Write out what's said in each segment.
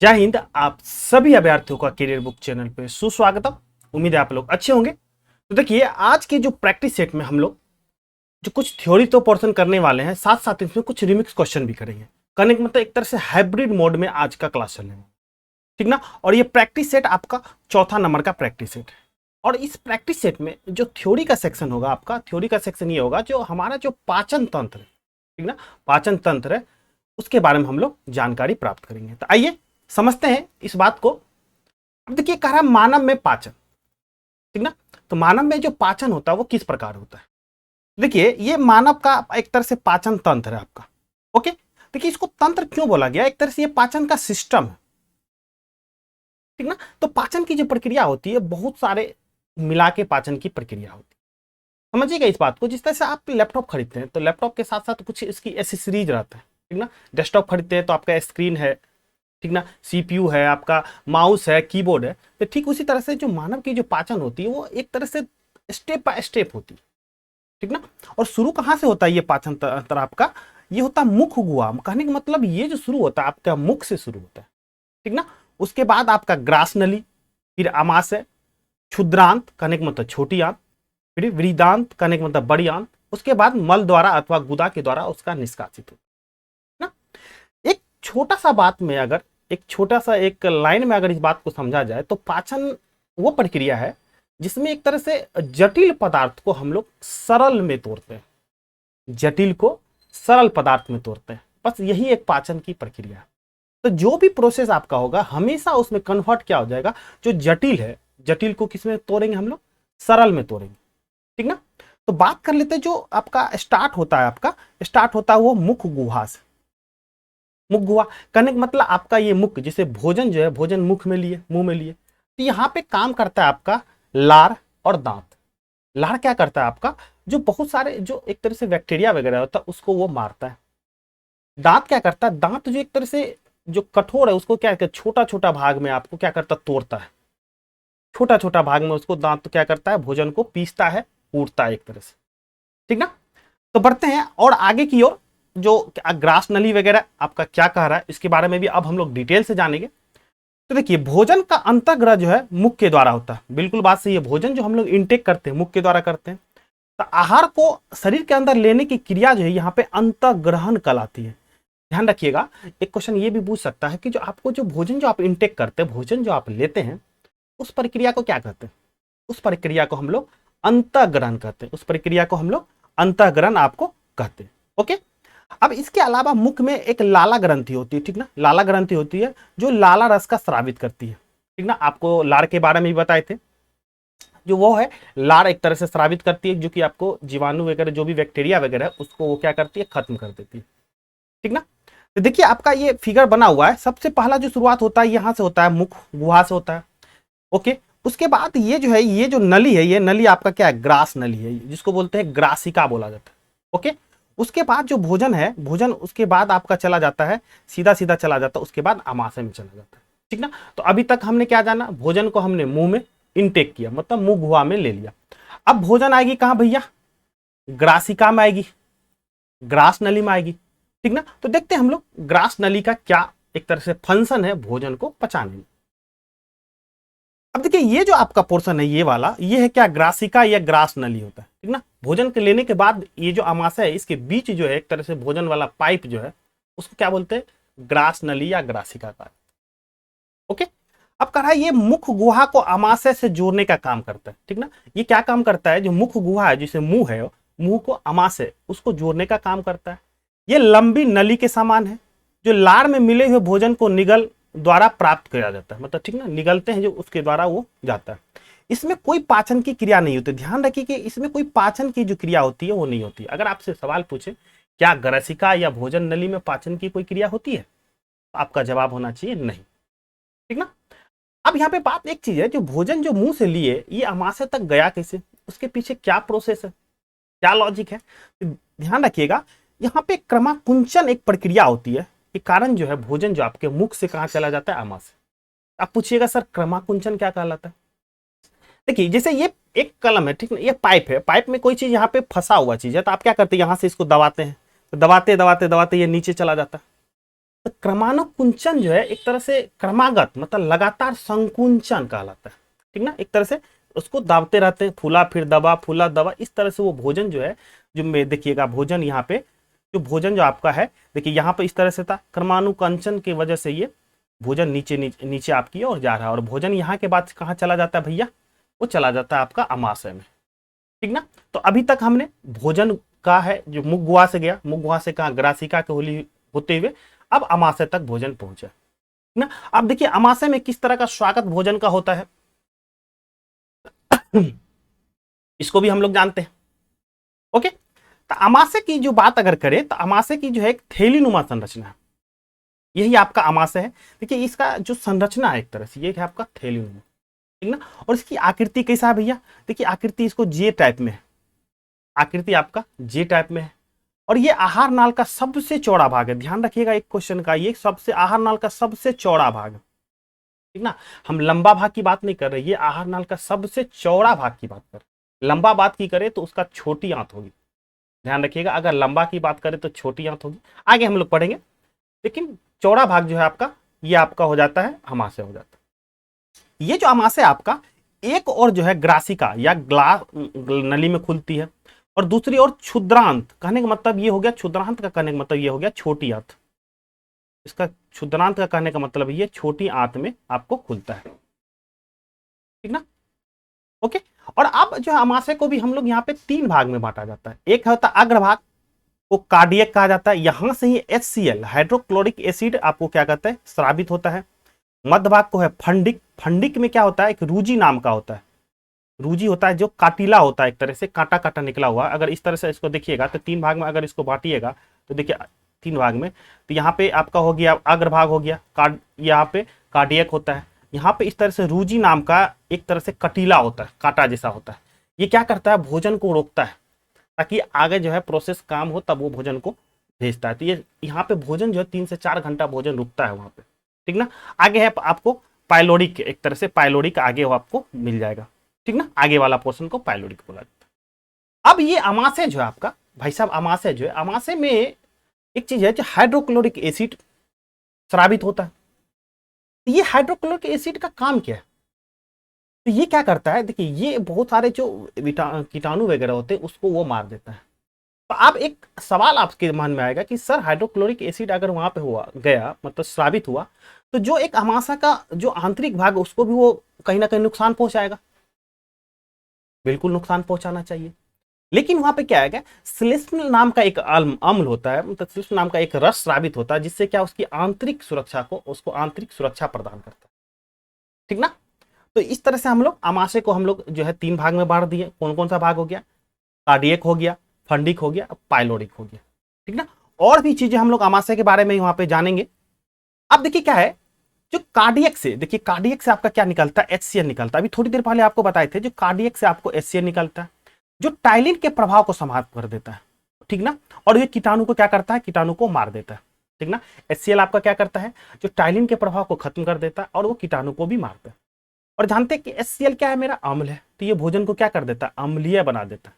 जय हिंद। आप सभी अभ्यर्थियों का करियर बुक चैनल पे सुस्वागतम। उम्मीद है आप लोग अच्छे होंगे। तो देखिए, आज के जो प्रैक्टिस सेट में हम लोग जो कुछ थ्योरी तो पोर्शन करने वाले हैं, साथ साथ इसमें कुछ रिमिक्स क्वेश्चन भी करेंगे। करने का मतलब एक तरह से हाइब्रिड मोड में आज का क्लास चलेगा, ठीक ना। और ये प्रैक्टिस सेट आपका चौथा नंबर का प्रैक्टिस सेट है। और इस प्रैक्टिस सेट में जो थ्योरी का सेक्शन होगा, आपका थ्योरी का सेक्शन ये होगा जो हमारा जो पाचन तंत्र है, ठीक ना, पाचन तंत्र है, उसके बारे में हम लोग जानकारी प्राप्त करेंगे। तो आइए समझते हैं इस बात को। अब देखिए, कह रहा है मानव में पाचन, ठीक ना। तो मानव में जो पाचन होता है वो किस प्रकार होता है। देखिए, ये मानव का एक तरह से पाचन तंत्र है आपका। ओके, देखिए इसको तंत्र क्यों बोला गया, एक तरह से ये पाचन का सिस्टम है, ठीक ना। तो पाचन की जो प्रक्रिया होती है, बहुत सारे मिला के पाचन की प्रक्रिया होती है। समझिएगा इस बात को। जिस तरह से आप लैपटॉप खरीदते हैं तो लैपटॉप के साथ साथ कुछ इसकी एसेसरीज रहता है, ठीक ना। डेस्कटॉप खरीदते हैं तो आपका स्क्रीन है, ठीक ना, सीपीयू है, आपका माउस है, कीबोर्ड है। तो ठीक उसी तरह से जो मानव की जो पाचन होती है वो एक तरह से स्टेप बाय स्टेप होती है, ठीक ना। और शुरू कहाँ से होता है ये पाचन तंत्र आपका, ये होता है मुख गुहा। कहने का मतलब ये जो शुरू होता है आपका मुख से शुरू होता है, ठीक ना। उसके बाद आपका ग्रास नली, फिर आमाशय, क्षुद्रांत कहने का मतलब छोटी आंत, फिर वृदांत कहने का मतलब बड़ी आंत, उसके बाद मल द्वारा अथवा गुदा के द्वारा उसका निष्कासित होता है ना। एक छोटा सा बात में अगर एक छोटा सा एक लाइन में अगर इस बात को समझा जाए तो पाचन वो प्रक्रिया है जिसमें एक तरह से जटिल पदार्थ को हम लोग सरल में तोड़ते हैं, जटिल को सरल पदार्थ में तोड़ते हैं। बस यही एक पाचन की प्रक्रिया है। तो जो भी प्रोसेस आपका होगा हमेशा उसमें कन्वर्ट क्या हो जाएगा, जो जटिल है, जटिल को किस में तोड़ेंगे हम लोग, सरल में तोड़ेंगे, ठीक ना। तो बात कर लेते हैं जो आपका स्टार्ट होता है, आपका स्टार्ट होता है वो मुख गुहा से। मुख गुहा कहने का मतलब आपका ये मुख, जिसे भोजन जो है, भोजन मुख में लिए, मुंह में लिए, तो यहाँ पे काम करता है आपका लार और दांत। लार क्या करता है आपका, जो बहुत सारे जो एक तरह से बैक्टीरिया वगैरह होता है उसको वो मारता है। दांत क्या करता है, दांत जो एक तरह से जो कठोर है उसको क्या करता है, छोटा छोटा भाग में आपको क्या करता है, तोड़ता है। छोटा छोटा भाग में उसको दांत क्या करता है, भोजन को पीसता है, कूटता है एक तरह से, ठीक ना। तो बढ़ते हैं और आगे की ओर। जो ग्रास नली वगैरह आपका क्या कह रहा है इसके बारे में भी अब हम लोग डिटेल से जानेंगे। तो देखिए, भोजन का अंतःग्रह जो है मुख के द्वारा होता है। बिल्कुल बात सही है, भोजन जो हम लोग इंटेक करते हैं मुख के द्वारा करते हैं। तो आहार को शरीर के अंदर लेने की क्रिया जो है यहाँ पे अंतःग्रहण कहलाती है। ध्यान रखिएगा, एक क्वेश्चन ये भी पूछ सकता है कि जो आपको जो भोजन जो आप इंटेक करते हैं, भोजन जो आप लेते हैं, उस प्रक्रिया को क्या कहते हैं। उस प्रक्रिया को हम लोग अंतःग्रहण कहते हैं। उस प्रक्रिया को हम लोग अंतःग्रहण आपको कहते हैं। ओके, अब इसके अलावा मुख में एक लाला ग्रंथि होती है, ठीक ना। लाला ग्रंथि होती है जो लाला रस का स्रावित करती है, ठीक ना। आपको लार के बारे में भी बताए थे, जो वो है लार एक तरह से स्रावित करती है, जो कि आपको जीवाणु वगैरह जो भी बैक्टीरिया वगैरह है उसको वो क्या करती है, खत्म कर देती है, ठीक ना। तो देखिए आपका ये फिगर बना हुआ है। सबसे पहला जो शुरुआत होता है यहाँ से होता है, मुख गुहा से होता है। ओके, उसके बाद ये जो है, ये जो नली है, ये नली आपका क्या है, ग्रास नली है, जिसको बोलते हैं ग्रासिका बोला जाता है। ओके, उसके बाद जो भोजन है, भोजन उसके बाद आपका चला जाता है, सीधा सीधा चला जाता है, उसके बाद आमाशय में चला जाता है, ठीक ना। तो अभी तक हमने क्या जाना, भोजन को हमने मुंह में इंटेक किया, मतलब मुंह गुहा में ले लिया। अब भोजन आएगी कहां भैया, ग्रासिका में आएगी, ग्रास नली में आएगी, ठीक ना। तो देखते हैं हम लोग ग्रास नली का क्या एक तरह से फंक्शन है भोजन को पचाने में। अब देखिए, ये जो आपका पोर्शन है ये वाला, ये है क्या, ग्रासिका या ग्रास नली होता है, ठीक ना। भोजन के लेने के बाद ये जो आमाशय है, इसके बीच जो है एक तरह से भोजन वाला पाइप जो है उसको क्या बोलते हैं, ग्रास नली या ग्रासिका का। ओके, अब कह रहा है ये मुख गुहा को आमाशय से जोड़ने का काम करता है, ठीक ना। ये क्या काम करता है, जो मुख गुहा है, जिसे मुंह है, मुंह को आमाशय उसको जोड़ने का काम करता है। ये लंबी नली के समान है, जो लार में मिले हुए भोजन को निगल द्वारा प्राप्त किया जाता है, मतलब ठीक ना, निगलते हैं जो उसके द्वारा वो जाता है। इसमें कोई पाचन की क्रिया नहीं होती। ध्यान रखिए कि इसमें कोई पाचन की जो क्रिया होती है वो नहीं होती। अगर आपसे सवाल पूछे क्या ग्रसिका या भोजन नली में पाचन की कोई क्रिया होती है, तो आपका जवाब होना चाहिए नहीं, ठीक ना। अब यहाँ पे बात एक चीज है, जो भोजन जो मुंह से लिए ये आमाशय तक गया कैसे, उसके पीछे क्या प्रोसेस है, क्या लॉजिक है, तो ध्यान रखिएगा। यहाँ पे क्रमाकुंचन एक प्रक्रिया होती है। ये कारण जो है, भोजन जो आपके मुख से कहाँ चला जाता है, आमाशय। आप पूछिएगा सर क्रमाकुंचन क्या कहलाता है। देखिए, जैसे ये एक कलम है, ठीक ना, ये पाइप है, पाइप में कोई चीज यहाँ पे फंसा हुआ चीज है, तो आप क्या करते हैं, यहाँ से इसको दबाते हैं, तो दबाते दबाते दबाते ये नीचे चला जाता है। तो क्रमानुकुंचन जो है एक तरह से क्रमागत मतलब लगातार संकुंचन कहलाता है, ठीक ना। एक तरह से उसको दाबते रहते हैं, फूला फिर दबा, फूला दबा, इस तरह से वो भोजन जो है, जो में देखिएगा भोजन यहाँ पे, जो भोजन जो आपका है, देखिए यहाँ पे इस तरह से था, क्रमानुकंचन की वजह से ये भोजन नीचे नीचे नीचे आपकी ओर जा रहा है, और भोजन यहाँ के बाद कहाँ चला जाता है भैया, वो चला जाता है आपका अमाशय में, ठीक ना। तो अभी तक हमने भोजन का है जो मुख गुहा से गया, मुख गुहा से कहा ग्रासिका के होली होते हुए अब अमाशय तक भोजन पहुंचा, ठीक ना। अब देखिए अमाशय में किस तरह का स्वागत भोजन का होता है इसको भी हम लोग जानते हैं। ओके, तो अमाशय की जो बात अगर करें तो अमाशय की जो है एक थैली नुमा संरचना है, यही आपका अमाशय है। देखिए इसका जो संरचना है एक तरह से ये है आपका थैली नुमा, ठीक ना। और इसकी आकृति कैसा है भैया, देखिए आकृति इसको जे टाइप में है, आकृति आपका जे टाइप में है, और ये आहार नाल का सबसे चौड़ा भाग है। ध्यान रखिएगा एक क्वेश्चन का, ये सबसे आहार नाल का सबसे चौड़ा भाग है, ठीक ना। हम लंबा भाग की बात नहीं कर रहे, ये आहार नाल का सबसे चौड़ा भाग की बात कर रहे। लंबा बात की करें तो उसका छोटी आंत होगी, ध्यान रखिएगा। अगर लंबा की बात करें तो छोटी आंत होगी, आगे हम लोग पढ़ेंगे। लेकिन चौड़ा भाग जो है आपका, ये आपका हो जाता है अमाशय हो जाता है। ये जो अमाशय आपका एक और जो है ग्रासिका या ग्लास नली में खुलती है, और दूसरी ओर क्षुद्रांत, कहने का मतलब ये हो गया, क्षुद्रांत का कहने का मतलब ये हो गया छोटी आंत। इसका क्षुद्रांत का कहने का मतलब ये छोटी आंत में आपको खुलता है, ठीक ना। ओके, और अब जो अमाशय को भी हम लोग यहाँ पे तीन भाग में बांटा जाता है। एक होता है अग्रभाग, को कार्डियक कहा जाता है, यहां से ही HCl हाइड्रोक्लोरिक एसिड आपको क्या कहता है, स्रावित होता है। मध्य भाग को है फंडिक, फंडिक में क्या होता है, एक रूजी नाम का होता है, रूजी होता है जो काटिला होता है, एक तरह से कांटा कांटा निकला हुआ। अगर इस तरह से इसको देखिएगा तो तीन भाग में अगर इसको बांटिएगा तो देखिए तीन भाग में, तो यहाँ पे आपका हो गया अग्रभाग हो गया, यहाँ पे कार्डियक होता है, यहाँ पे इस तरह से रूजी नाम का एक तरह से कटीला होता है, कांटा जैसा होता है। ये क्या करता है, भोजन को रोकता है ताकि आगे जो है प्रोसेस काम हो, तब वो भोजन को भेजता है। तो ये यहाँ पे भोजन जो है 3 से 4 घंटा भोजन रुकता है वहां पे, ठीक ना। आगे है आपको पाइलोरिक, एक तरह से पाइलोरिक आगे हो आपको मिल जाएगा, ठीक ना। आगे वाला पोर्शन को पाइलोरिक बोला जाता है। अब ये अमाशय जो है आपका भाई साहब, अमाशय जो है, अमाशय में एक चीज है जो हाइड्रोक्लोरिक एसिड स्रावित होता है। ये हाइड्रोक्लोरिक एसिड का काम क्या है, तो ये क्या करता है, देखिए ये बहुत सारे जो कीटाणु वगैरह होते हैं उसको वो मार देता है। तो अब एक सवाल आपके मन में आएगा कि सर हाइड्रोक्लोरिक एसिड अगर वहां पे हुआ गया, मतलब स्रावित हुआ, तो जो एक अमाशय का जो आंतरिक भाग है उसको भी वो कहीं ना कहीं नुकसान पहुंचाएगा। बिल्कुल नुकसान पहुंचाना चाहिए, लेकिन वहां पे क्या है, श्लेष्म नाम का एक अम्ल होता है, मतलब श्लेष्म नाम का एक रस स्रावित होता है, जिससे क्या उसकी आंतरिक सुरक्षा को, उसको आंतरिक सुरक्षा प्रदान करता है, ठीक ना। तो इस तरह से हम लोग अमाशय को हम लोग जो है तीन भाग में बांट दिए। कौन कौन सा भाग हो गया, कार्डियक हो गया, फंडिक हो गया, पाइलोरिक हो गया, ठीक ना। और भी चीजें हम लोग अमाशय के बारे में वहां पे जानेंगे। अब देखिए क्या है, जो कार्डियक से, देखिए कार्डियक से आपका क्या निकलता है, HCl निकलता है। अभी थोड़ी देर पहले आपको बताए थे, जो कार्डियक से आपको HCl निकलता है, जो टाइलिन के प्रभाव को समाप्त कर देता है, ठीक ना। और ये कीटाणु को क्या करता है, कीटाणु को मार देता है, ठीक ना। HCl आपका क्या करता है, जो टाइलिन के प्रभाव को खत्म कर देता है और वो कीटाणु को भी मारता है। और जानते हैं कि HCl क्या है, मेरा अम्ल है, तो ये भोजन को क्या कर देता है, अम्लीय बना देता है,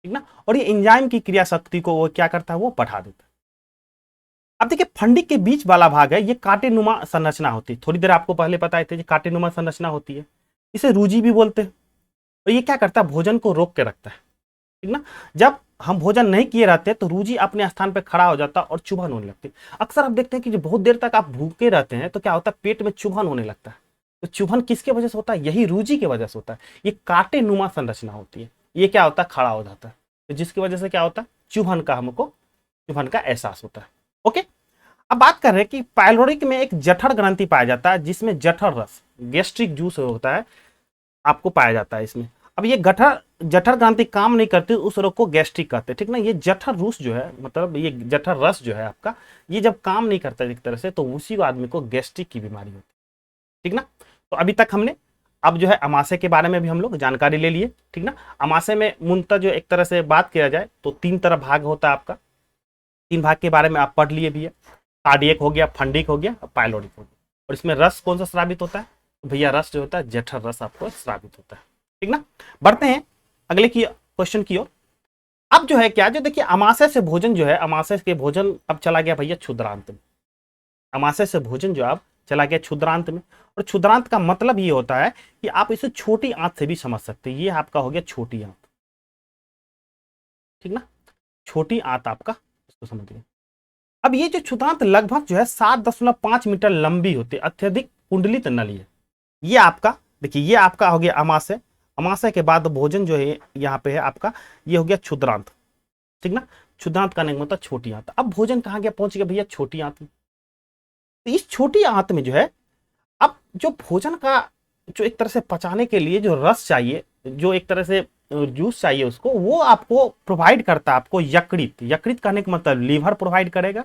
ठीक ना। और ये एंजाइम की क्रिया शक्ति को वो क्या करता है, वो बढ़ा देता है। अब देखिए फंडिक के बीच वाला भाग है, ये कांटेनुमा संरचना होती है। थोड़ी देर आपको पहले बताए थे, कांटेनुमा संरचना होती है, इसे रूजी भी बोलते हैं। तो ये क्या करता है, भोजन को रोक के रखता है, ठीक ना। जब हम भोजन नहीं किए रहते तो रूजी अपने स्थान पर खड़ा हो जाता और चुभन होने लगती। अक्सर आप देखते हैं कि जो बहुत देर तक आप भूखे रहते हैं तो क्या होता है, पेट में चुभन होने लगता है। तो चुभन किसके वजह से होता है, यही रूजी की वजह से होता है। ये कांटेनुमा संरचना होती है, ये क्या होता है, खड़ा हो जाता है, तो जिसकी वजह से क्या होता है, चुभन का हमको चुभन का एहसास होता है। ओके, अब बात कर रहे हैं कि पाइलोरिक में एक जठर ग्रंथि पाया जाता है, जिसमें जठर रस, गैस्ट्रिक जूस होता है, आपको पाया जाता है इसमें। अब ये जठर ग्रंथि काम नहीं करती, उस रोग को गैस्ट्रिक कहते हैं, ठीक ना। ये जठर रूस जो है, मतलब ये जठर रस जो है आपका, ये जब काम नहीं करता एक तरह से, तो उसी आदमी को गैस्ट्रिक की बीमारी होती है, ठीक ना। तो अभी तक हमने अब जो है अमाशय के बारे में भी हम लोग जानकारी ले लिए, ठीक ना। अमाशय में मूलतः जो एक तरह से बात किया जाए तो तीन तरह भाग होता है आपका, तीन भाग के बारे में आप पढ़ लिए भी है। कार्डियक हो गया, फंडिक हो गया, पाइलोरिक हो गया। और इसमें रस कौन सा स्रावित होता है, तो भैया रस जो होता है जठर रस आपको स्रावित होता है, ठीक ना। बढ़ते हैं अगले की क्वेश्चन की ओर। अब जो है क्या, जो देखिए अमाशय से भोजन जो है, अमाशय के भोजन अब चला गया भैया क्षुद्रांत में। अमाशय से भोजन जो आप चला गया क्षुद्रांत में। और क्षुद्रांत का मतलब ये होता है कि आप इसे छोटी आंत से भी समझ सकते हैं। ये आपका हो गया छोटी आंत, ठीक ना, छोटी आंत आपका, इसको समझिए। अब ये जो क्षुद्रांत लगभग जो है 7.5 मीटर लंबी होती है, अत्यधिक कुंडलित नली है। ये आपका देखिए, ये आपका हो गया अमाशय। अमाशय के बाद भोजन जो है यहाँ पे है आपका, ये हो गया क्षुद्रांत, ठीक ना। क्षुद्रांत का नहीं मतलब छोटी आंत। अब भोजन कहाँ गया, पहुंच गया भैया छोटी आंत में। तो इस छोटी आंत में जो है, अब जो भोजन का जो एक तरह से पचाने के लिए जो रस चाहिए, जो एक तरह से जूस चाहिए उसको, वो आपको प्रोवाइड करता है आपको यकृत। यकृत कहने का मतलब लीवर प्रोवाइड करेगा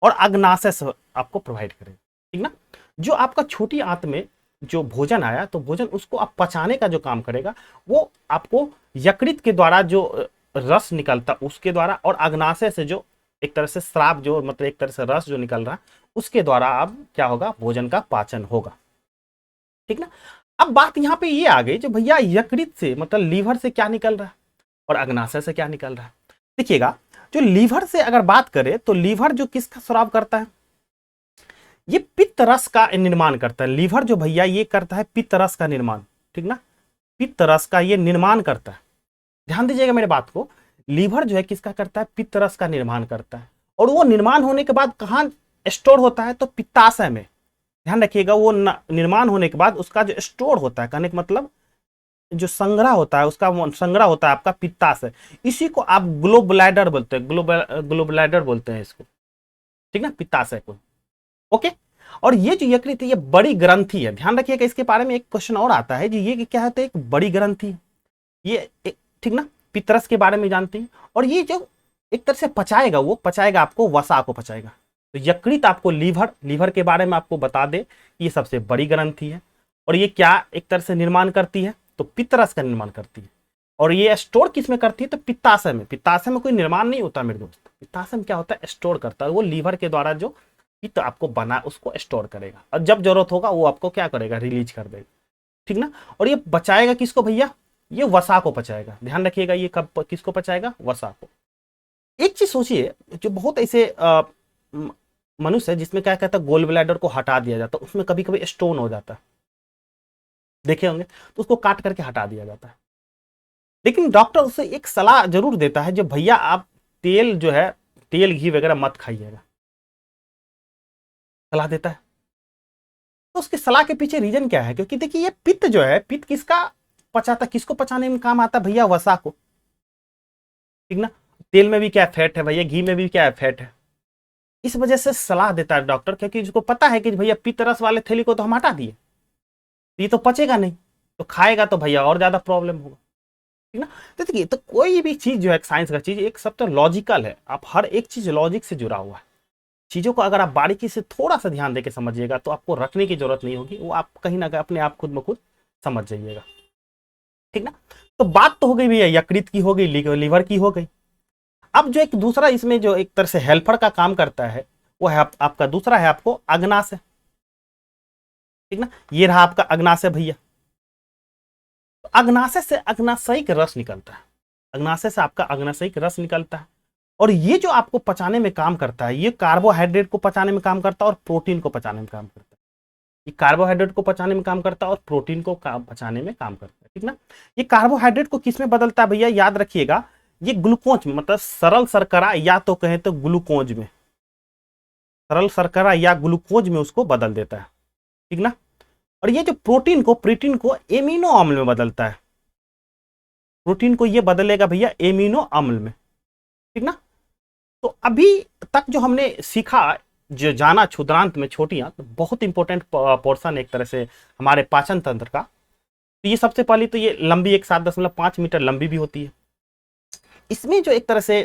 और अग्नाशय से आपको प्रोवाइड करेगा, ठीक ना। जो आपका छोटी आंत में जो भोजन आया, तो भोजन उसको आप पचाने का जो काम करेगा, वो आपको यकृत के द्वारा जो रस निकलता उसके द्वारा, और अग्नाशय से जो एक तरह से स्राव जो मतलब एक तरह से रस जो निकल रहा उसके द्वारा अब क्या होगा, भोजन का पाचन होगा, ठीक ना। अब बात यहाँ पे ये आ गई जो भैया यकृत से मतलब लीवर से क्या निकल रहा है और अग्नाशय से क्या निकल रहा है। देखिएगा, जो लीवर से अगर बात करें तो लीवर जो किसका स्राव करता है, ये पित्त रस का निर्माण करता है। लीवर जो भैया ये करता है पित्त रस का निर्माण, ठीक ना, पित्त रस का ये निर्माण करता है। ध्यान दीजिएगा मेरे बात को, लीवर जो है किसका करता है, पित्त रस का निर्माण करता है। और वो निर्माण होने के बाद कहाँ स्टोर होता है, तो पित्ताशय में। ध्यान रखिएगा, वो निर्माण होने के बाद उसका जो स्टोर होता है, कहने का मतलब जो संग्रह होता है, उसका संग्रह होता है आपका पित्ताशय। इसी को आप ग्लोबुलाइडर बोलते हैं, ग्लोबुलाइडर बोलते हैं इसको, ठीक ना, पित्ताशय को। ओके। और ये जो यकृत है ये बड़ी ग्रंथि है। ध्यान रखिएगा, इसके बारे में एक क्वेश्चन और आता है जी, ये क्या होता है, एक बड़ी ग्रंथि, ये ठीक ना, पित्तरस के बारे में जानते हैं। और ये जो एक तरह से पचाएगा, वो पचाएगा आपको वसा को पचाएगा। तो यकृत आपको लीवर के बारे में आपको बता दे, ये सबसे बड़ी ग्रंथि है। और ये क्या एक तरह से निर्माण करती है, तो पित्तरस का निर्माण करती है। और ये स्टोर किस में करती है, तो पित्ताशय में। पित्ताशय में कोई निर्माण नहीं होता मेरे दोस्त, पित्ताशय में क्या होता है, स्टोर करता है। वो लीवर के द्वारा जो पित्त आपको बना उसको स्टोर करेगा, और जब जरूरत होगा वो आपको क्या करेगा, रिलीज कर देगा, ठीक ना। और ये बचाएगा किसको भैया, ये वसा को पचाएगा। ध्यान रखिएगा, ये कब किसको पचाएगा, वसा को। एक चीज सोचिए, जो बहुत ऐसे मनुष्य है जिसमें क्या कहता है, गोल ब्लैडर को हटा दिया जाता है, उसमें कभी कभी स्टोन हो जाता है, देखे होंगे, तो उसको काट करके हटा दिया जाता है। लेकिन डॉक्टर उसे एक सलाह जरूर देता है, जो भैया आप तेल जो है, तेल घी वगैरह मत खाइएगा, सलाह देता है। तो उसकी सलाह के पीछे रीजन क्या है, क्योंकि देखिए ये पित्त जो है, पित्त किसका पचाता, किसको पचाने में काम आता है भैया, वसा को, ठीक ना। तेल में भी क्या फैट है भैया, घी में भी क्या है, फैट है। इस वजह से सलाह देता है डॉक्टर, क्योंकि उसको पता है कि भैया पित्त रस वाले थैली को तो हम हटा दिए, ये तो पचेगा नहीं, तो खाएगा तो भैया और ज्यादा प्रॉब्लम होगा, ठीक ना। तो देखिए, तो कोई भी चीज जो है साइंस का चीज एक सब तो लॉजिकल है, आप हर एक चीज लॉजिक से जुड़ा हुआ है। चीजों को अगर आप बारीकी से थोड़ा सा ध्यान देके समझिएगा, तो आपको रखने की जरूरत नहीं होगी, वो आप कहीं ना कहीं अपने आप खुद ब खुद समझ जाइएगा, ठीक ना। तो बात तो हो गई भैया यकृत की, हो गई लीवर की, हो गई। अब जो एक दूसरा इसमें जो एक तरह से हेल्पर का काम करता है, वो है आपका दूसरा है आपको अग्नाशय, ठीक ना। ये रहा आपका अग्नाशय भैया। तो अग्नाशय से अग्नाशयिक रस निकलता है, अग्नाशय से आपका अग्नाशयिक रस निकलता है। और ये जो आपको पचाने में काम करता है, ये कार्बोहाइड्रेट को पचाने में काम करता है और प्रोटीन को पचाने में काम करता है। ये कार्बोहाइड्रेट को पचाने में काम करता है और प्रोटीन को पचाने में काम करता है, ठीक ना। ये कार्बोहाइड्रेट को किस में बदलता है भैया, याद रखिएगा, ये ग्लूकोज में, मतलब सरल शर्करा या तो कहें तो ग्लूकोज में, सरल शर्करा या ग्लूकोज में उसको बदल देता है, ठीक ना। और ये जो प्रोटीन को एमिनो अम्ल में बदलता है, प्रोटीन को ये बदलेगा भैया एमिनो अम्ल में, ठीक ना। तो अभी तक जो हमने सीखा, जो जाना क्षुद्रांत में छोटी आंत, बहुत इंपॉर्टेंट पोर्शन एक तरह से हमारे पाचन तंत्र का। तो ये सबसे पहले तो ये लंबी, एक 7.5 मीटर लंबी भी होती है। इसमें जो एक तरह से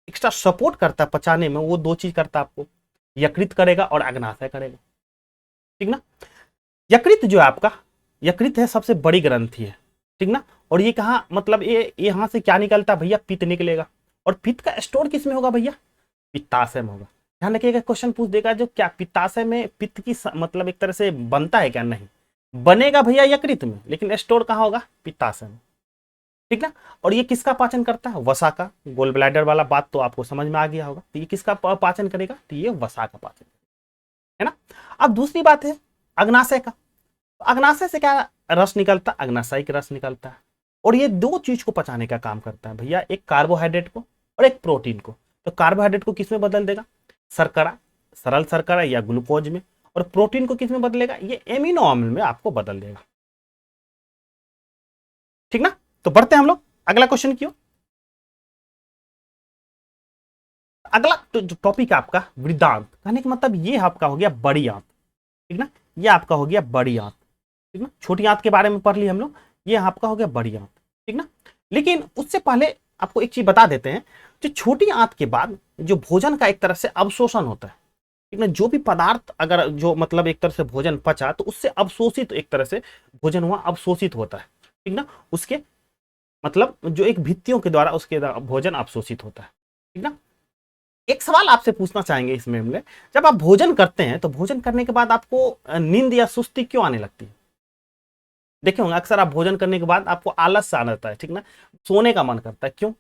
एक्स्ट्रा सपोर्ट करता है पचाने में, वो दो चीज करता है आपको, यकृत करेगा और अग्नाशय करेगा, ठीक ना। यकृत जो है आपका, यकृत है सबसे बड़ी ग्रंथि है, ठीक ना। और ये कहाँ, मतलब ये यहाँ से क्या निकलता है भैया, पित्त निकलेगा। और पित्त का स्टोर किस में होगा भैया, पित्ताशय में होगा। ध्यान रखिएगा, क्वेश्चन पूछ देगा जो क्या पित्ताशय में पित्त की मतलब एक तरह से बनता है क्या, नहीं बनेगा भैया यकृत में, लेकिन स्टोर कहाँ होगा, पित्ताशय में, ठीक ना। और ये किसका पाचन करता है, वसा का। गोल ब्लैडर वाला बात तो आपको समझ में आ गया होगा। तो ये किसका पाचन करेगा, तो ये वसा का पाचन, है ना। अब दूसरी बात है अग्नाशय का। तो अग्नाशय से क्या रस निकलता है? अग्नाशयिक रस निकलता है, और ये दो चीज को पचाने का काम करता है भैया, एक कार्बोहाइड्रेट को और एक प्रोटीन को। तो कार्बोहाइड्रेट को किस में बदल देगा? शर्करा, सरल शर्करा या ग्लूकोज में। और प्रोटीन को किस में बदलेगा? ये एमिनो अम्ल में आपको बदल देगा। ठीक ना? तो बढ़ते हैं हम लोग अगला क्वेश्चन की ओर। अगला तो जो टॉपिक है आपका वृद्धांत, कहने का मतलब ये आपका हो गया बड़ी आंत। ठीक ना? ये आपका हो गया बड़ी आंत। ठीक ना? छोटी आंत के बारे में पढ़ लिया हम लोग, ये आपका हो गया बड़ी आंत। ठीक ना? लेकिन उससे पहले आपको एक चीज बता देते हैं, जो छोटी आंत के बाद जो भोजन का एक तरह से अवशोषण होता है। ठीक ना? जो भी पदार्थ अगर जो मतलब एक तरह से भोजन पचा तो उससे अवशोषित एक तरह से भोजन हुआ अवशोषित होता है। ठीक ना? उसके मतलब जो एक भित्तियों के द्वारा उसके भोजन अवशोषित होता है। ठीक ना? एक सवाल आपसे पूछना चाहेंगे इसमें हमने, जब आप भोजन करते हैं तो भोजन करने के बाद आपको नींद या सुस्ती क्यों आने लगती है? देखे होंगे अक्सर आप भोजन करने के बाद आपको आलस सा आता है। ठीक ना? सोने का मन करता है, क्यों?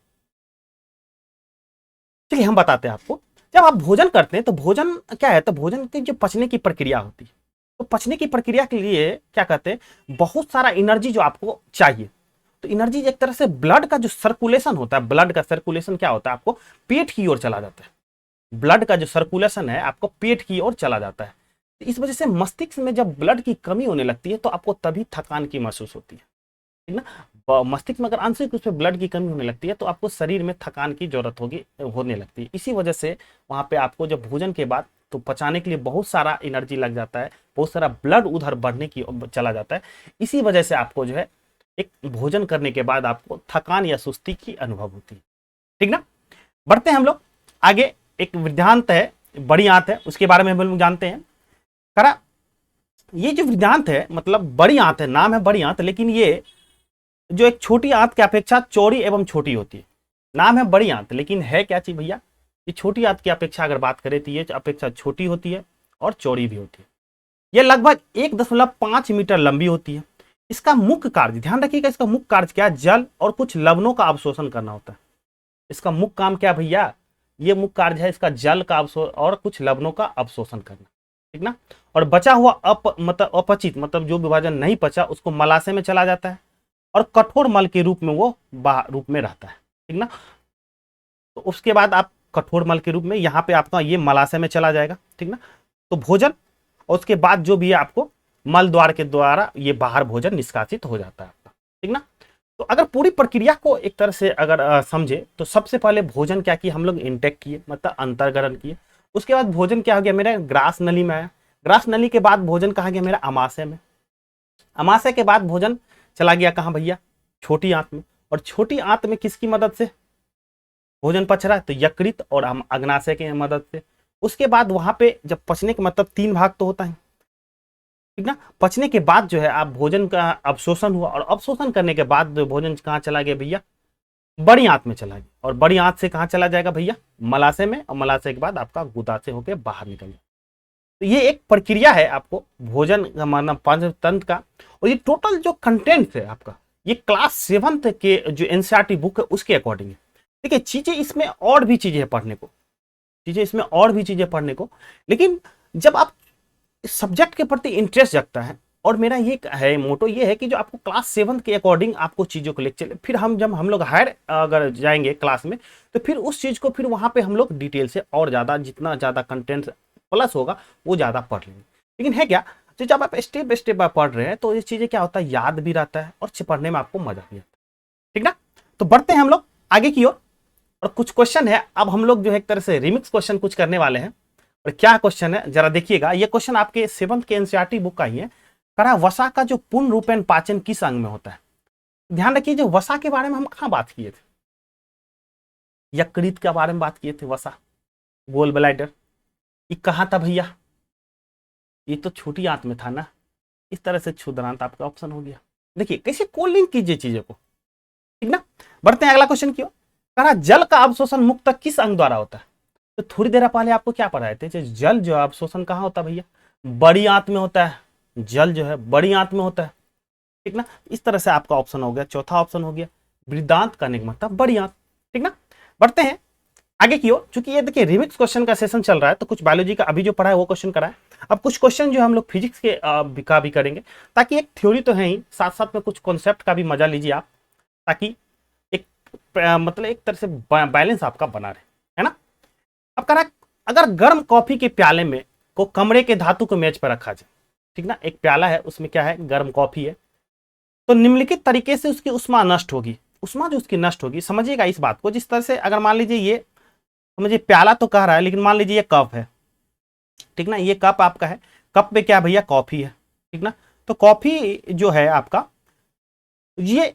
चलिए हम बताते हैं आपको। जब आप भोजन करते हैं तो भोजन क्या है, तो भोजन की जो पचने की प्रक्रिया होती है, तो पचने की प्रक्रिया के लिए क्या कहते हैं, बहुत सारा एनर्जी जो आपको चाहिए। तो एनर्जी एक तरह से ब्लड का जो सर्कुलेशन होता है, ब्लड का सर्कुलेशन क्या होता है, आपको पेट की ओर चला जाता है। ब्लड का जो सर्कुलेशन है आपको पेट की ओर चला जाता है। तो इस वजह से मस्तिष्क में जब ब्लड की कमी होने लगती है तो आपको तभी थकान की महसूस होती है। ठीक ना? मस्तिष्क में अगर आंशिक रूप से ब्लड की कमी होने लगती है तो आपको शरीर में थकान की जरूरत होने लगती है। इसी वजह से वहां पे आपको जब भोजन के बाद तो पचाने के लिए बहुत सारा एनर्जी लग जाता है, बहुत सारा ब्लड उधर बढ़ने की चला जाता है। इसी वजह से आपको जो है एक भोजन करने के बाद आपको थकान या सुस्ती की अनुभव होती है। ठीक ना? बढ़ते हैं हम लोग आगे। एक वृद्धांत है, बड़ी आंत है, उसके बारे में हम लोग जानते हैं। करा ये जो वृद्धांत है मतलब बड़ी आंत है, नाम है बड़ी आंत, लेकिन ये जो एक छोटी आंत की अपेक्षा चौड़ी एवं छोटी होती है। नाम है बड़ी आंत, लेकिन है क्या चीज भैया, ये छोटी आंत की अपेक्षा अगर बात करें तो ये अपेक्षा छोटी होती है और चौड़ी भी होती है। ये लगभग 1.5 मीटर लंबी होती है। इसका मुख्य कार्य, ध्यान रखिएगा, इसका मुख्य कार्य क्या है, जल और कुछ लवणों का अवशोषण करना होता है। इसका मुख्य काम क्या भैया, ये मुख्य कार्य है इसका जल का अवशोषण और कुछ लवणों का अवशोषण करना। ठीक ना? और बचा हुआ मतलब अपचित मतलब जो विभाजन नहीं पचा उसको मलाशय में चला जाता है और कठोर मल के रूप में वो रूप में रहता है। ठीक ना? तो उसके बाद आप कठोर मल के रूप में यहाँ पे आपका ये मलाशय में चला जाएगा। ठीक ना? तो भोजन और उसके बाद जो भी है आपको मल द्वार के द्वारा ये बाहर भोजन निष्कासित हो जाता है आपका। ठीक ना? तो अगर पूरी प्रक्रिया को एक तरह से अगर समझे तो सबसे पहले भोजन क्या किया हम लोग, इंटेक किए मतलब अंतर्ग्रहण किए। उसके बाद भोजन क्या हो गया मेरा, ग्रास नली में आया। ग्रास नली के बाद भोजन कहाँ गया मेरा, अमाशय में। अमाशय के बाद भोजन चला गया कहाँ भैया, छोटी आंत में। और छोटी आंत में किसकी मदद से भोजन पच रहा है, तो यकृत और अग्नाशय की मदद से। उसके बाद वहां पे जब पचने के मतलब 3 भाग तो होता है। ठीक ना? पचने के बाद जो है आप भोजन का अवशोषण हुआ और अवशोषण करने के बाद भोजन कहाँ चला गया भैया, बड़ी आंत में चला गया। और बड़ी आंत से कहाँ चला जाएगा भैया, मलाशय में। और मलाशय के बाद आपका गुदा से होकर बाहर निकल जाए। तो ये एक प्रक्रिया है आपको भोजन का मानव पाचन तंत्र का। और ये टोटल जो कंटेंट है आपका, ये क्लास 7 के जो एनसीईआरटी बुक है उसके अकॉर्डिंग है। देखिए चीजें इसमें और भी चीजें पढ़ने को, लेकिन जब आप सब्जेक्ट के प्रति इंटरेस्ट जगता है, और मेरा ये है मोटो ये है कि जो आपको क्लास 7 के अकॉर्डिंग आपको चीजों को लेक्चर, फिर जब हम लोग हायर अगर जाएंगे क्लास में तो फिर उस चीज को फिर वहां पे हम लोग डिटेल से और ज्यादा जितना ज्यादा कंटेंट प्लस होगा वो ज्यादा पढ़ लेंगे। लेकिन है क्या, तो जब आप स्टेप बाय स्टेप पढ़ रहे हैं तो ये चीजें क्या होता है, याद भी रहता है और पढ़ने में आपको मजा भी आता है। ठीक ना? तो बढ़ते हैं हम लोग आगे की ओर। और कुछ क्वेश्चन है, अब हम लोग जो है एक तरह से रिमिक्स क्वेश्चन कुछ करने वाले हैं। और क्या क्वेश्चन है जरा देखिएगा, ये क्वेश्चन आपके 7th के एनसीईआरटी बुक का ही है। करा वसा का जो पूर्ण रूपेण पाचन किस अंग में होता है। ध्यान रखिए जो वसा के बारे में हम कहां बात किए थे, यकृत के बारे में बात किए थे। वसा गोल ब्लैडर ये कहां था भैया, ये तो छोटी आंत में था ना। इस तरह से क्षुद्रांत आपका ऑप्शन हो गया। देखिए कैसे कोलिंग कीजिए चीजों को। ठीक ना? बढ़ते हैं अगला क्वेश्चन की ओर। कहा जल का अवशोषण मुक्त किस अंग द्वारा होता है। तो थोड़ी देर पहले आपको क्या पढ़ाए थे, जल जो है अवशोषण कहाँ होता है भैया, बड़ी आंत में होता है। जल जो है बड़ी आंत में होता है। ठीक ना? इस तरह से आपका ऑप्शन हो गया, चौथा ऑप्शन हो गया वृद्धांत करने का मतलब बड़ी आंत। ठीक ना? बढ़ते हैं आगे की ओर। चूंकि ये देखिए रिमिक्स क्वेश्चन का सेशन चल रहा है तो कुछ बायोलॉजी का अभी जो पढ़ा है वो क्वेश्चन करा है। अब कुछ क्वेश्चन जो हम लोग फिजिक्स के का भी करेंगे, ताकि एक थ्योरी तो है ही, साथ साथ में कुछ कॉन्सेप्ट का भी मजा लीजिए आप, ताकि एक मतलब एक तरह से बैलेंस आपका बना रहे, है ना। अब कह रहा है, अगर गर्म कॉफी के प्याले में को कमरे के धातु को मेज पर रखा जाए, ठीक ना, एक प्याला है उसमें क्या है, गर्म कॉफी है, तो निम्नलिखित तरीके से उसकी उष्मा नष्ट होगी। उष्मा जो उसकी नष्ट होगी, समझिएगा इस बात को, जिस तरह से अगर मान लीजिए ये समझिए प्याला तो कह रहा है, लेकिन मान लीजिए ये कप है, ठीक ना, ये कप आपका है, कप में क्या भैया, कॉफी है, ठीक ना। तो कॉफी जो है आपका, ये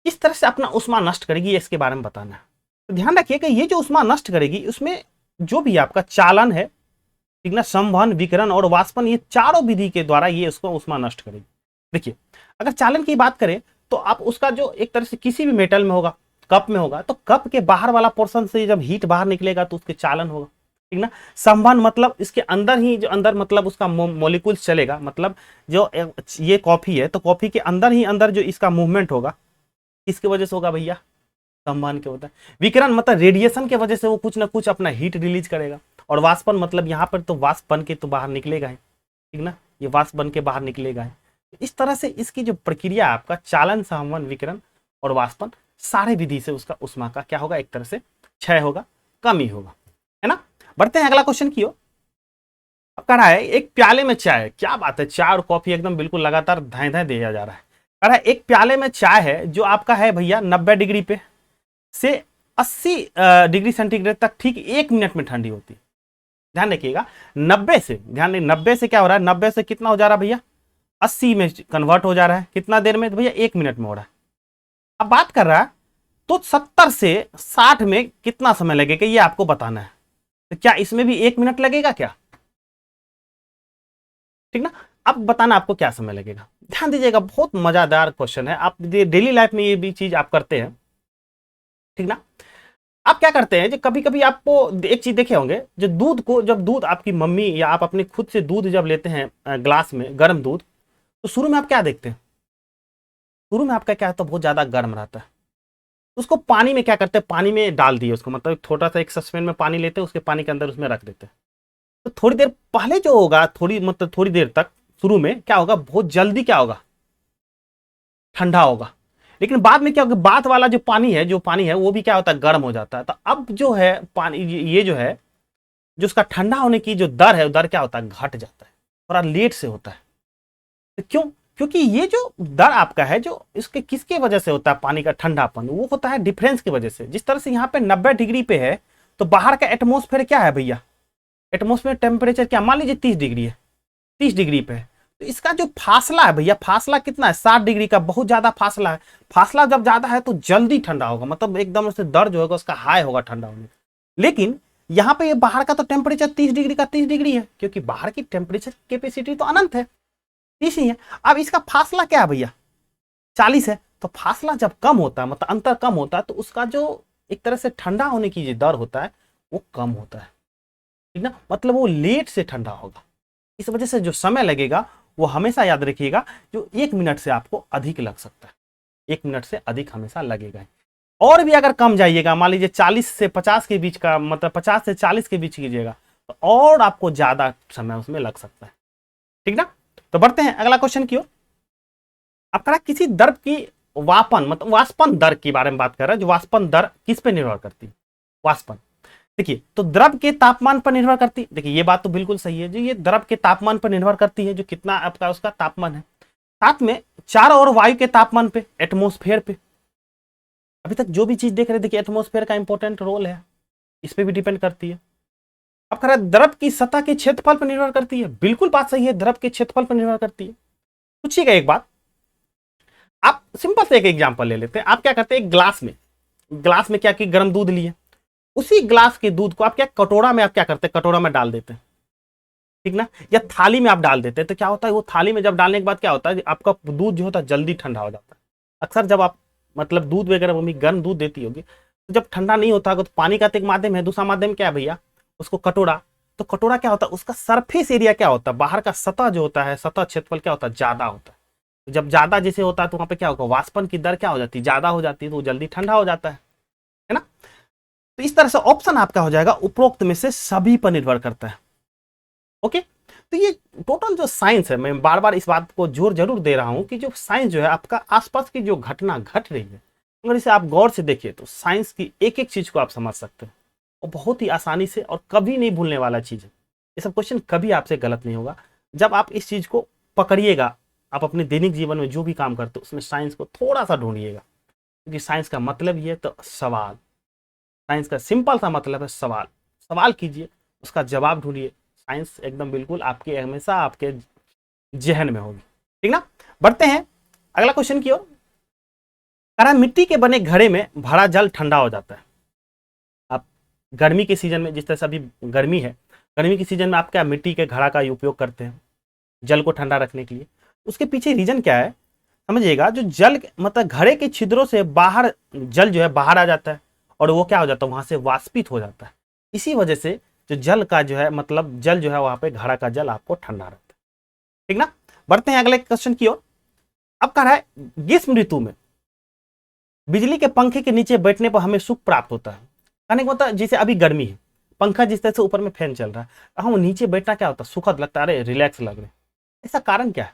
इस तरह से अपना उष्मा नष्ट करेगी, ये इसके बारे में बताना है। तो ध्यान रखिए कि ये जो उष्मा नष्ट करेगी, उसमें जो भी आपका चालन है, ठीक ना, संवहन, विकिरण और वाष्पन, ये चारों विधि के द्वारा ये उसको उष्मा नष्ट करेगी। देखिए, अगर चालन की बात करें तो आप उसका जो एक तरह से किसी भी मेटल में होगा, कप में होगा, तो कप के बाहर वाला पोर्शन से जब हीट बाहर निकलेगा तो उसके चालन होगा, ठीक ना। संवहन मतलब इसके अंदर ही, जो अंदर मतलब उसका मॉलिक्यूल्स चलेगा, मतलब जो ये कॉफी है तो कॉफी के अंदर ही अंदर जो इसका मूवमेंट होगा, किसकी वजह से होगा भैया, संवहन के होता है। विकिरण मतलब रेडिएशन के वजह से वो कुछ ना कुछ अपना हीट रिलीज करेगा। और वाष्पन मतलब यहाँ पर तो वाष्प बन के तो बाहर निकलेगा है, ठीक ना, ये वाष्प बन के बाहर निकलेगा है। इस तरह से इसकी जो प्रक्रिया आपका चालन, संवहन, विकिरण और वाष्पन, सारे विधि से उसका उष्मा का क्या होगा, एक तरह से क्षय होगा, कमी होगा, है ना। बढ़ते हैं अगला क्वेश्चन की ओर। अब कह रहा है एक प्याले में चाय, क्या बात है, चाय और कॉफी एकदम बिल्कुल लगातार धाए धाए दिया जा रहा है। कह रहा है एक प्याले में चाय है जो आपका है भैया 90 डिग्री पे से 80 डिग्री सेंटीग्रेड तक ठीक 1 मिनट में ठंडी होती है। ध्यान रखिएगा, 90 से, ध्यान रखिए 90 से क्या हो रहा है, 90 से कितना हो जा रहा है भैया, 80 में कन्वर्ट हो जा रहा है, कितना देर में, तो भैया 1 मिनट में हो रहा है। अब बात कर रहा है तो 70 से 60 में कितना समय लगेगा, ये आपको बताना है। तो क्या इसमें भी 1 मिनट लगेगा क्या, ठीक ना। अब बताना आपको क्या समय लगेगा। ध्यान दीजिएगा, बहुत मजादार क्वेश्चन है, आप डेली लाइफ में ये भी चीज आप करते हैं, ठीक ना। आप क्या करते हैं, जो कभी कभी आपको एक चीज देखे होंगे, जो दूध को, जब दूध आपकी मम्मी या आप अपने खुद से दूध जब लेते हैं ग्लास में गर्म दूध, तो शुरू में आप क्या देखते हैं, शुरू में आपका क्या है, तो बहुत ज्यादा गर्म रहता है। उसको पानी में क्या करते हैं, पानी में डाल दिए उसको, मतलब छोटा सा एक सस्पेन में पानी लेते हैं, उसके पानी के अंदर उसमें रख देते हैं। तो थोड़ी देर पहले जो होगा, थोड़ी मतलब थोड़ी देर तक शुरू में क्या होगा, बहुत जल्दी क्या होगा, ठंडा होगा। लेकिन बाद में क्या होगा, बाद वाला जो पानी है वो भी क्या होता है, गर्म हो जाता है। तो अब जो है पानी, ये जो है, जो उसका ठंडा होने की जो दर है, दर क्या होता है, घट जाता है, थोड़ा लेट से होता है। तो क्यों, क्योंकि ये जो दर आपका है, जो इसके किसके वजह से होता है, पानी का ठंडापन, वो होता है डिफरेंस की वजह से। जिस तरह से यहाँ पे 90 डिग्री पे है, तो बाहर का एटमोस्फेयर क्या है भैया, एटमोस्फेयर टेम्परेचर क्या, मान लीजिए 30 डिग्री है, 30 डिग्री पे है, तो इसका जो फासला है भैया, फासला कितना है, 60 डिग्री का, बहुत ज्यादा फासला है। फासला जब ज्यादा है तो जल्दी ठंडा होगा, मतलब एकदम से दर जो होगा उसका हाई होगा ठंडा होने। लेकिन यहाँ पे ये बाहर का तो टेम्परेचर 30 डिग्री का 30 डिग्री है, क्योंकि बाहर की टेम्परेचर कैपेसिटी तो अनंत है, 30 ही है। अब इसका फासला क्या है भैया, 40 है। तो फासला जब कम होता है, मतलब अंतर कम होता है, तो उसका जो एक तरह से ठंडा होने की जो दर होता है वो कम होता है, ठीक ना, मतलब वो लेट से ठंडा होगा। इस वजह से जो समय लगेगा वो हमेशा याद रखिएगा, जो 1 मिनट से आपको अधिक लग सकता है, 1 मिनट से अधिक हमेशा लगेगा। और भी अगर कम जाइएगा, मान लीजिए 40 से 50 के बीच का, मतलब 50 से 40 के बीच कीजिएगा, तो और आपको ज्यादा समय उसमें लग सकता है, ठीक ना। तो बढ़ते हैं अगला क्वेश्चन की ओर। अब कहा किसी द्रव की वापन, मतलब वाष्पन दर के बारे में बात कर रहा है, जो वाष्पन दर किस पे निर्भर करती है, वाष्पन, देखिए, तो द्रव के तापमान पर निर्भर करती है। देखिए ये बात तो बिल्कुल सही है, जो ये द्रव के तापमान पर निर्भर करती है, जो कितना आपका उसका तापमान है, साथ में चारों ओर वायु के तापमान पे, एटमोस्फेयर पे। अभी तक जो भी चीज देख रहे, देखिए एटमोस्फेयर का इंपॉर्टेंट रोल है, इस पे भी डिपेंड करती है। अब कह रहा है द्रव की सतह के क्षेत्रफल पर निर्भर करती है, बिल्कुल बात सही है, द्रव के क्षेत्रफल पर निर्भर करती है। पूछिएगा एक बात, आप सिंपल से एक एग्जाम्पल ले लेते हैं। आप क्या करते हैं, ग्लास में क्या की गर्म दूध लिए, उसी ग्लास के दूध को आप क्या कटोरा में, आप क्या करते हैं, कटोरा में डाल देते हैं, ठीक ना, या थाली में आप डाल देते हैं। तो क्या होता है, वो थाली में जब डालने के बाद क्या होता है, आपका दूध जो होता है जल्दी ठंडा हो जाता है। अक्सर जब आप मतलब दूध वगैरह मम्मी गर्म दूध देती होगी, तो जब ठंडा नहीं होता होगा, तो पानी का तो एक माध्यम है, दूसरा माध्यम क्या है भैया, उसको कटोरा। तो कटोरा क्या होता है, उसका सरफेस एरिया क्या होता है, बाहर का सतह जो होता है, सतह क्षेत्रफल क्या होता है, ज्यादा होता है। तो जब ज्यादा जैसे होता है, तो वहां पे क्या होगा, वाष्पन की दर क्या हो जाती है, ज्यादा हो जाती है, तो वो जल्दी ठंडा हो जाता है ना। तो इस तरह से ऑप्शन आपका हो जाएगा उपरोक्त में से सभी पर निर्भर करता है। ओके, तो ये टोटल जो साइंस है, मैं बार बार इस बात को जोर जरूर दे रहा हूं कि जो साइंस जो है आपका आसपास की जो घटना घट रही है, अगर इसे आप गौर से देखिए तो साइंस की एक एक चीज को आप समझ सकते हैं, और बहुत ही आसानी से, और कभी नहीं भूलने वाला चीज है। ये सब क्वेश्चन कभी आपसे गलत नहीं होगा जब आप इस चीज को पकड़िएगा। आप अपने दैनिक जीवन में जो भी काम करते हो उसमें साइंस को थोड़ा सा ढूंढिएगा, क्योंकि साइंस का मतलब ये तो सवाल, साइंस का सिंपल सा मतलब है सवाल। सवाल कीजिए, उसका जवाब ढूंढिए, साइंस एकदम बिल्कुल आपके हमेशा आपके जहन में होगी। ठीक ना। बढ़ते हैं अगला क्वेश्चन की ओर। कह रहा है मिट्टी के बने घड़े में भरा जल ठंडा हो जाता है। आप गर्मी के सीजन में, जिस तरह से अभी गर्मी है, गर्मी के सीजन में आप क्या मिट्टी के घड़ा का उपयोग करते हैं जल को ठंडा रखने के लिए। उसके पीछे रीजन क्या है समझिएगा। जो जल मतलब घड़े के छिद्रों से बाहर जल जो है बाहर आ जाता है, और वो क्या हो जाता है वहां से वाष्पित हो जाता है। इसी वजह से जो जल का जो है मतलब जल जो है वहां पे घड़ा का जल आपको ठंडा रहता है। ठीक ना। बढ़ते हैं अगले क्वेश्चन की ओर। अब कह रहा है ग्रीष्म ऋतु में बिजली के पंखे के नीचे बैठने पर हमें सुख प्राप्त होता है। कहने का मतलब जैसे अभी गर्मी है, पंखा जिस तरह से ऊपर में फैन चल रहा है, हम नीचे बैठना क्या होता है सुखद लगता है, अरे रिलैक्स लग रहे। ऐसा कारण क्या है?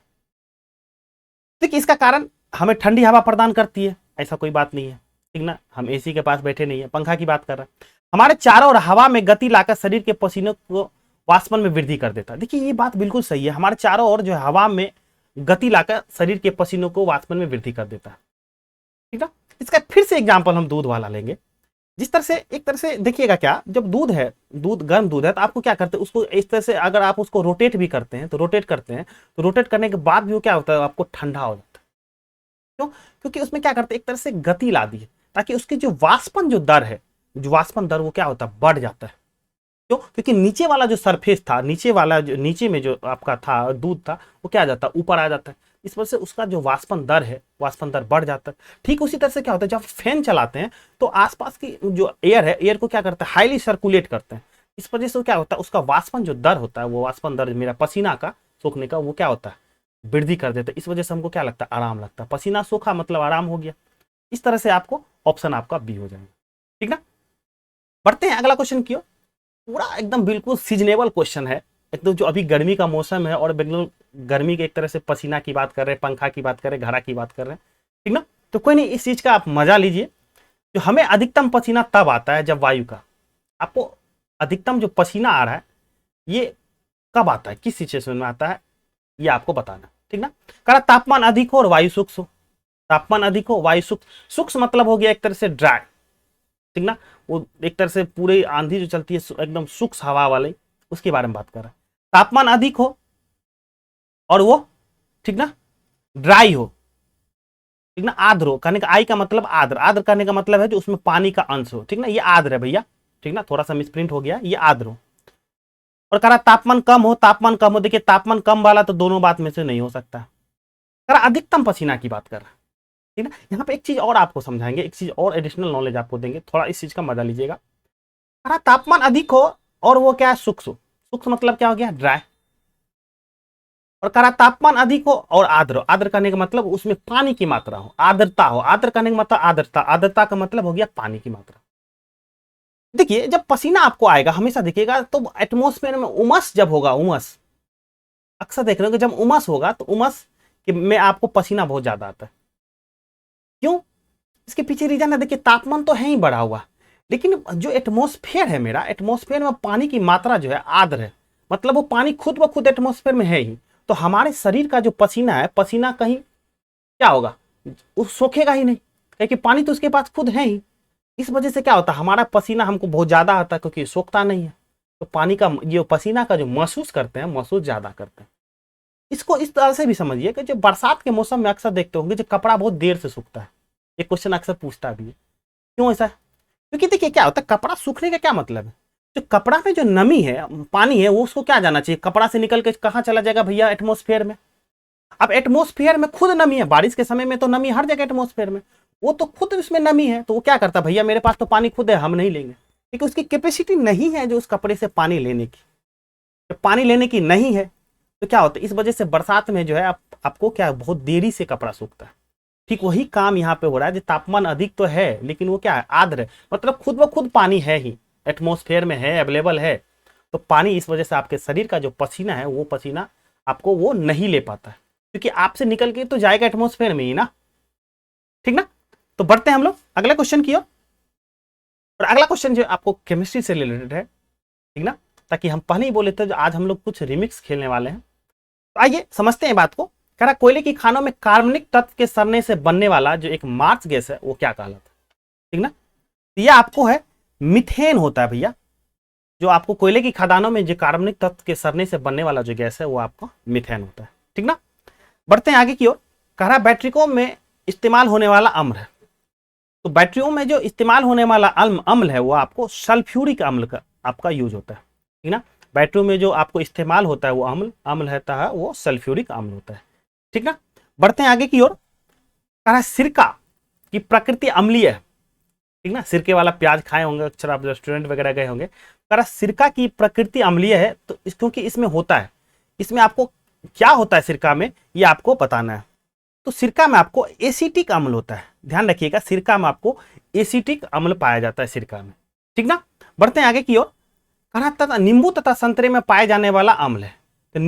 देखिए इसका कारण हमें ठंडी हवा प्रदान करती है, ऐसा कोई बात नहीं है। ठीक ना। हम एसी के पास बैठे नहीं है, पंखा की बात कर रहे हैं। हमारे चारों ओर हवा में गति लाकर शरीर के पसीने को वाष्पन में वृद्धि कर देता है। देखिए ये बात बिल्कुल सही है, हमारे चारों ओर जो है हवा में गति लाकर शरीर के पसीनों को वाष्पन में वृद्धि कर देता है। ठीक ना। इसका फिर से एग्जाम्पल हम दूध वाला लेंगे। जिस तरह से एक तरह से देखिएगा, क्या जब दूध है, दूध गर्म दूध है, तो आपको क्या करते हैं उसको इस तरह से अगर आप उसको रोटेट भी करते हैं तो रोटेट करते हैं, तो रोटेट करने के बाद भी वो क्या होता है आपको ठंडा हो जाता है। क्यों? क्योंकि उसमें क्या करते हैं एक तरह से गति ला दी है, ताकि उसकी जो वाष्पन जो दर है, जो वाष्पन दर वो क्या होता है बढ़ जाता है। क्यों? क्योंकि नीचे वाला जो सरफेस था, नीचे वाला जो नीचे में जो आपका था दूध था, वो क्या आ जाता है ऊपर आ जाता है। इस वजह से उसका जो वाष्पन दर है, वाष्पन दर बढ़ जाता है। ठीक उसी तरह से क्या होता है जब फैन चलाते हैं तो आसपास की जो एयर है, एयर को क्या करते हैं हाईली सर्कुलेट करते हैं। इस वजह से क्या होता है उसका वाष्पन जो दर होता है, वो वाष्पन दर मेरा पसीना का सूखने का वो क्या होता है वृद्धि कर देता है। इस वजह से हमको क्या लगता है आराम लगता है, पसीना सूखा मतलब आराम हो गया। इस तरह से आपको ऑप्शन आपका बी हो जाएगा। ठीक ना। बढ़ते हैं अगला क्वेश्चन की ओर। पूरा एकदम बिल्कुल सीजनेबल क्वेश्चन है, एकदम जो अभी गर्मी का मौसम है और बिल्कुल गर्मी के एक तरह से पसीना की बात कर रहे हैं, पंखा की बात कर रहे हैं, घड़ा की बात कर रहे हैं। ठीक ना। तो कोई नहीं, इस चीज का आप मजा लीजिए। जो हमें अधिकतम पसीना तब आता है जब वायु का, आपको अधिकतम जो पसीना आ रहा है ये कब आता है, किस सिचुएशन में आता है, ये आपको बताना। ठीक ना। कहा तापमान अधिक हो और वायु सूक्ष्म हो। तापमान अधिक हो वायु सूक्ष्म, सूक्ष्म मतलब हो गया एक तरह से ड्राई। ठीक ना। वो एक तरह से पूरी आंधी जो चलती है एकदम सूक्ष्म हवा वाली, उसके बारे में बात कर रहा है। तापमान अधिक हो और वो ठीक ना ड्राई हो, ठीक ना, आर्द्र हो। कहने का आई का मतलब आर्द्र, आर्द्र कहने का मतलब है जो उसमें पानी का अंश हो। ठीक ना, ये आर्द्र है भैया। ठीक ना, थोड़ा सा मिसप्रिंट हो गया, ये आर्द्र हो। और कह रहा तापमान कम हो, तापमान कम हो, देखिए तापमान कम वाला तो दोनों बात में से नहीं हो सकता। कह रहा अधिकतम पसीना की बात कर रहा है। ठीक ना। यहाँ पे एक चीज और आपको समझाएंगे, एक चीज और एडिशनल नॉलेज आपको देंगे, थोड़ा इस चीज का मजा लीजिएगा। कह रहा तापमान अधिक हो और वो क्या है सूक्ष्म, सूक्ष्म मतलब क्या हो गया ड्राई। और कह रहा तापमान अधिक हो और आर्द्र, आर्द्र करने का मतलब उसमें पानी की मात्रा हो, आर्द्रता हो, आर्द्र करने का मतलब आर्द्रता, आर्द्रता का मतलब हो गया पानी की मात्रा। देखिए जब पसीना आपको आएगा हमेशा देखिएगा तो एटमॉस्फेयर में उमस जब होगा, उमस अक्सर देख रहे हो कि जब उमस होगा तो उमस में आपको पसीना बहुत ज्यादा आता है। क्यों? इसके पीछे रीजन है, देखिए तापमान तो है ही बढ़ा हुआ, लेकिन जो एटमॉस्फेयर है मेरा, एटमॉस्फेयर में पानी की मात्रा जो है आर्द्र है, मतलब वो पानी खुद ब खुद एटमॉस्फेयर में है ही। तो हमारे शरीर का जो पसीना है, पसीना कहीं क्या होगा वो सोखेगा ही नहीं, क्योंकि पानी तो उसके पास खुद है ही। इस वजह से क्या होता है हमारा पसीना हमको बहुत ज्यादा आता है, क्योंकि सोखता नहीं है। तो पानी का ये पसीना का जो महसूस करते हैं, महसूस ज्यादा करते हैं। इसको इस तरह से भी समझिए कि जो बरसात के मौसम में अक्सर देखते होंगे जो कपड़ा बहुत देर से सूखता है। ये क्वेश्चन अक्सर पूछता भी है, क्यों ऐसा है? क्योंकि देखिए क्या होता है कपड़ा सूखने का क्या मतलब है, जो कपड़ा में जो नमी है, पानी है, वो उसको क्या जाना चाहिए, कपड़ा से निकल के कहाँ चला जाएगा भैया एटमॉस्फेयर में। अब एटमॉस्फेयर में खुद नमी है, बारिश के समय में तो नमी हर जगह एटमॉस्फेयर में, वो तो खुद उसमें नमी है, तो वो क्या करता है भैया मेरे पास तो पानी खुद है, हम नहीं लेंगे, क्योंकि उसकी कैपेसिटी नहीं है जो उस कपड़े से पानी लेने की, जब पानी लेने की नहीं है तो क्या होता है इस वजह से बरसात में जो है आपको क्या बहुत देरी से कपड़ा सूखता है। ठीक वही काम यहाँ पे हो रहा है, जो तापमान अधिक तो है लेकिन वो क्या है आर्द्र है, मतलब खुद ब खुद पानी है ही, एटमॉस्फेयर में है, अवेलेबल है, तो पानी इस वजह से आपके शरीर का जो पसीना है वो पसीना आपको वो नहीं ले पाता है, क्योंकि आपसे निकल के तो जाएगा एटमोस्फेयर में ही ना, ठीक ना। तो बढ़ते हैं हम लोग अगले क्वेश्चन की ओर। और अगला क्वेश्चन जो आपको केमिस्ट्री से रिलेटेड है, ठीक ना, ताकि हम पहले ही बोले थे जो आज हम लोग कुछ रिमिक्स खेलने वाले हैं। तो आइए समझते हैं बात को। कह रहा कोयले की खानों में कार्बनिक तत्व के सड़ने से बनने वाला जो एक मार्च गैस है वो क्या कहलाता है, ठीक ना। तो यह आपको है मीथेन होता है भैया। जो आपको कोयले की खदानों में जो कार्बनिक तत्व के सड़ने से बनने वाला जो गैस है वो आपको मीथेन होता है, ठीक ना। बढ़ते हैं आगे की ओर। कह रहा बैटरियों में इस्तेमाल होने वाला अम्ल है। तो बैटरियों में जो इस्तेमाल होने वाला अम्ल है वो आपको सल्फ्यूरिक अम्ल का आपका यूज होता है, ठीक ना। बैटरियों में जो आपको इस्तेमाल होता है वो अम्ल रहता है वो सल्फ्यूरिक अम्ल होता है, ठीक ना। बढ़ते हैं आगे की ओर। कह रहा सिरका की प्रकृति अम्लीय है, ठीक ना। सिरके वाला प्याज खाए होंगे अक्सर आप, रेस्टोरेंट वगैरह गए होंगे। कह रहा सिरका की प्रकृति अम्लीय है, तो क्योंकि इसमें होता है, इसमें आपको क्या होता है सिरका में ये आपको बताना है। तो सिरका में आपको एसिटिक अम्ल होता है, ध्यान रखिएगा, सिरका में आपको एसिटिक अम्ल पाया जाता है सिरका में, ठीक ना। बढ़ते हैं आगे की ओर। कहा तथा नींबू तथा संतरे में पाए जाने वाला अम्ल है। तो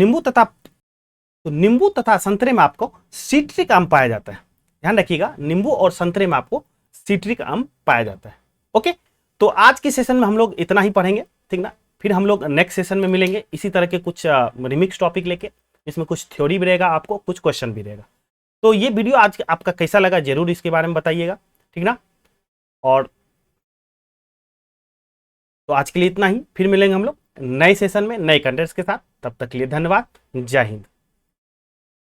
नींबू तथा संतरे में आपको सिट्रिक अम्ल पाया जाता है, ध्यान रखिएगा, नींबू और संतरे में आपको सिट्रिक अम्ल पाया जाता है। ओके, तो आज के सेशन में हम लोग इतना ही पढ़ेंगे, ठीक ना। फिर हम लोग नेक्स्ट सेशन में मिलेंगे इसी तरह के कुछ रिमिक्स टॉपिक लेके, इसमें कुछ थ्योरी भी रहेगा, आपको कुछ क्वेश्चन भी रहेगा। तो ये वीडियो आज आपका कैसा लगा जरूर इसके बारे में बताइएगा, ठीक ना। और तो आज के लिए इतना ही, फिर मिलेंगे हम लोग नए सेशन में नए कंटेंट्स के साथ। तब तक के लिए धन्यवाद, जय हिंद।